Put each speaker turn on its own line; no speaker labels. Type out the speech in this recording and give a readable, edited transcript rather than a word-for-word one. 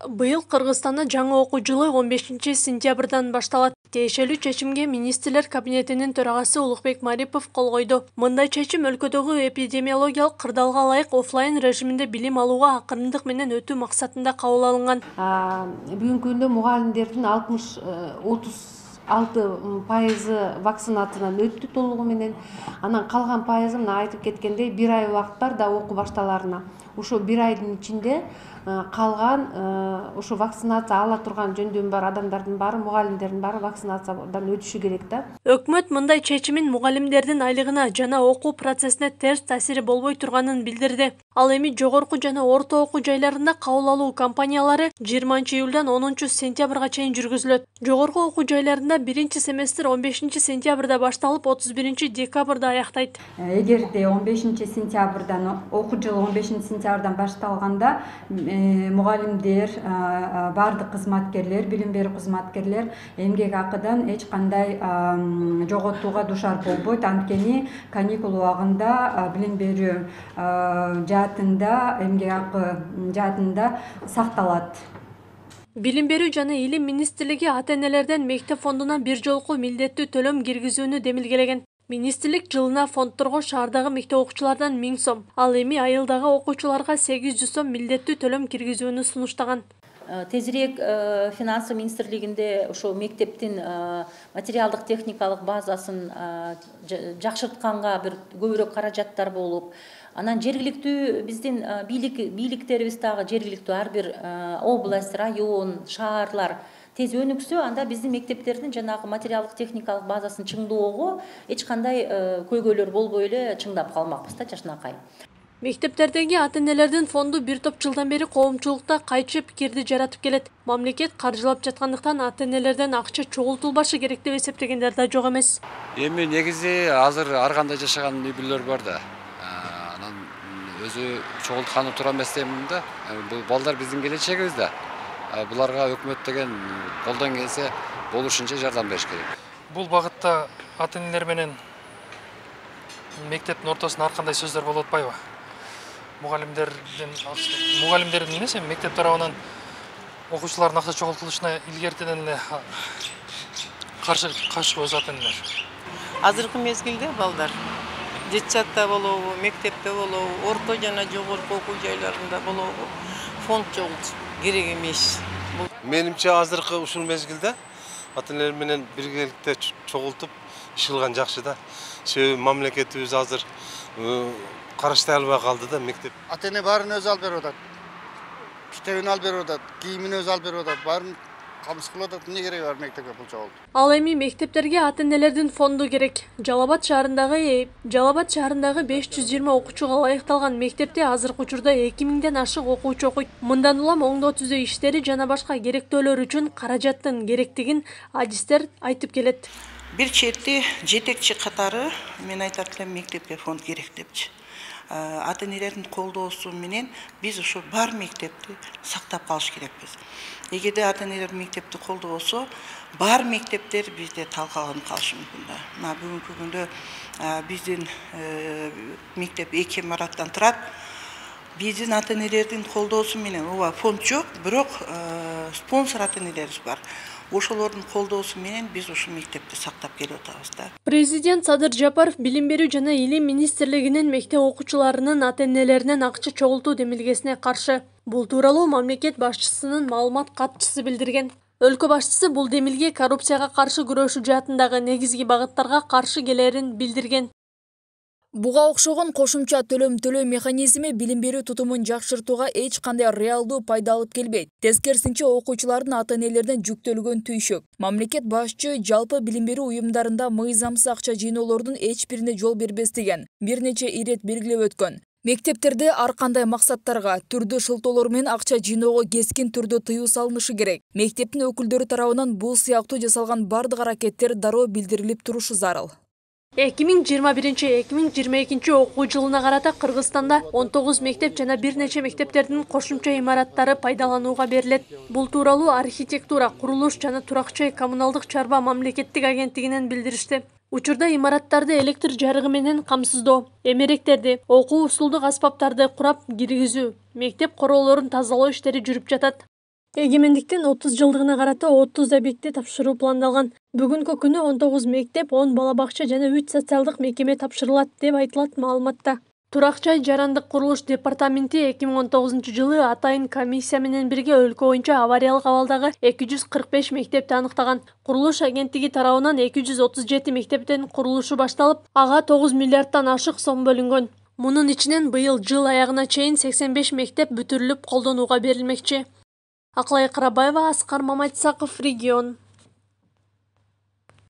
Быйыл Кыргызстанда жаңы окуу жылы 15 сентябрдан башталат. Тиешелүү чечимге министрлер кабинетинин төрагасы Улукбек Марипов кол койду. Мындай чечим өлкөдөгү эпидемиологиялык кырдаалга ылайык офлайн режиминде билим алууга акырындык менен өтүү максатында кабыл алынган.
Бүгүнкү күндө мугалимдердин 36% вакцинациядан өттү толугу менен. Анан калган пайызы мына айтып кеткендей 1 ай убакыт бар да окуу башталарына. Ошо 1 айдын ичинде калган ушу вакцинация ала турган жөндөмү бар адамдардын баары, мугалимдердин баары вакцинациядан өтүшү керек да.
Өкмөт мындай чечимин мугалимдердин айлыгына жана окуу процессине терс таасири болбой турганын билдирди. Ал эми жогорку жана орто окуу жайларында кабыл алуу кампаниялары 20 июлдан 10 сентябрга чейин жүргүзүлөт. Жогорку окуу жайларында 1 семестр 15 сентябрда башталып 31 декабрда аяктайт.
Эгерде 15 сентябрдан окуу жылы 15 сентябрдан башталганда мугалимдер, бардык кызматкерлер, билим берүү кызматкерлер эмгек акыдан эч кандай жоготууга душар болбойт. Анткени каникул убагында билим берүү жаатында, эмгек акы жаатында сакталат.
Билим берүү жана илим министрлиги ата-энелерден мектеп фондуна бир жолку милдеттүү төлөм киргизүүнү демилгелеген. Министрлик жылына фондторго шаардагы мектеп окуучулардан 1000 сом, ал эми айылдагы окуучуларга 800 сом милдеттүү төлөм киргизүүнү сунуштаган.
Тезирээк финансы министрлигинде ошо мектептин материалдык техникалык базасын жакшыртканга бир көбүрөөк каражаттар болуп, анан жергиликтүү биздин бийликтерибиз дагы жергиликтүү ар бир область, район, шаарлар тез өнүксө, анда биздин мектептердин жанагы материалдык техникалык базасын чыңдоого эч кандай көйгөйлөр болбой эле чыңдап калмакпыз да жашынакай.
Мектептердеги ата-энелердин фонду бир топ жылдан бери коомчулукта кайчы пикирди жаратып келет. Мамлекет каржылап жаткандыктан ата-энелерден акча чогултулбашы керек деп эсептегендер да жок эмес.
Эми негизи азыр ар кандай жашаган үй бүлөлөр бар да. Анан өзү чогултканы туура эмес дейм да. Бул балдар биздин келечегибиз да. Буларга өкмөт деген колдон келсе болушунча жардам бериш керек.
Бул багытта ата-энелер менен мектептин ортосунда ар кандай сөздөр болуп атпайбы? Мугалимдердин эмес, мектеп тарабынан окуучулардын акча чогултулушуна илгертеден эле каршы өз ата-энелер.
Азыркы мезгилде балдар детсадта болобу, мектепте болобу, орто жана жогорку окуу жайларында болобу, фонд чогултуш керек эмес.
Менимче азыркы ушул мезгилде ата-энелер менен биргеликте чогултуп иш кылган жакшы да. Себеби мамлекетибиз азыр караштай албай калды да мектеп.
Ата-эне баарын өзү алып берип атат. Китебин алып берип атат, кийимин өзү алып берип атат. Баарын камсыз кылып атат. Эмне кереги бар мектепке бул чогултуу?
Ал эми мектептерге ата-энелердин фонду керек. Жалал-Абад шаарындагы 520 окуучуга ылайыкталган мектепте азыркы учурда 2000ден ашык окуучу окуйт. Мындан улам оңдоо түзөө иштери жана башка керектөөлөр үчүн каражаттын керектигин адистер айтып келет.
Бир чети жетекчи катары мен айтат элем мектепке фонд керек депчи. Ата-энелердин колдоосу менен биз ошо бар мектепти сактап калыш керекпиз. Эгерде ата-энелер мектепти колдобосо, бар мектептер бизде талкаланып калышы мүмкүн да. Мына бүгүнкү күндө биздин мектеп 2 имараттан турат. Биздин ата-энелердин колдоосу менен ооба фонд жок, бирок спонсор ата-энелерибиз бар. Ошолордун колдоосу менен биз ушу мектепти сактап келип атабыз да.
Президент Садыр Жапаров билим берүү жана илим министрлигинин мектеп окуучуларынын ата-энелеринен акча чогултуу демилгесине каршы. Бул тууралуу мамлекет башчысынын маалымат катчысы билдирген. Өлкө башчысы бул демилге коррупцияга каршы күрөшүү жаатындагы негизги багыттарга каршы келерин билдирген.
Буга окшогон кошумча төлөө механизми билим берүү тутумун жакшыртууга эч кандай реалдуу пайда алып келбейт. Тескерисинче окуучулардын ата-энелерден жүктөлгөн түйшөк. Мамлекет башчы жалпы билим берүү уюмдарында мыйзамсыз акча жыйноолордун эч бирине жол бербестиген бир нече ирет белгилеп өткөн. Мектептерде ар кандай максаттарга, түрдүү шылтоолор менен акча жыйноого кескин түрдө тыюу салынышы керек. Мектептин өкүлдөрү тарабынан бул сыяктуу жасалган бардык аракеттер дароо билдирилип турушу зарыл.
2021-2022 окуу жылына карата Кыргызстанда 19 мектеп жана бир нече мектептердин кошумча имараттары пайдаланууга берилет. Бул тууралуу архитектура, курулуш жана турак-жай коммуналдык чарба мамлекеттик агенттигинен билдиришти. Учурда имараттарды электр жарыгы менен камсыздоо, эмеректерди, окуу устулдук аспаптарды курап киргизүү, мектеп короолорун тазалоо иштери жүрүп жатат. Эгемендиктин 30 жылдыгына карата 30 объектти тапшыруу пландалган. Бүгүнкү күнү 19 мектеп, 10 бала бакча жана 3 социалдык мекеме тапшырылат деп айтылат маалыматта. Турак жай жарандык курулуш департаменти 2019-жылы атайын комиссия менен бирге өлкө боюнча авариялык абалдагы 245 мектепти аныктаган. Курулуш агенттиги тарабынан 237 мектептин курулушу башталып, ага 9 миллиардтан ашык сом бөлүнгөн. Мунун ичинен быйыл жыл аягына чейин 85 мектеп бүтүрүлүп колдонууга берилмекчи. Аклай Карабаева, Аскар Маматсаков, Регион.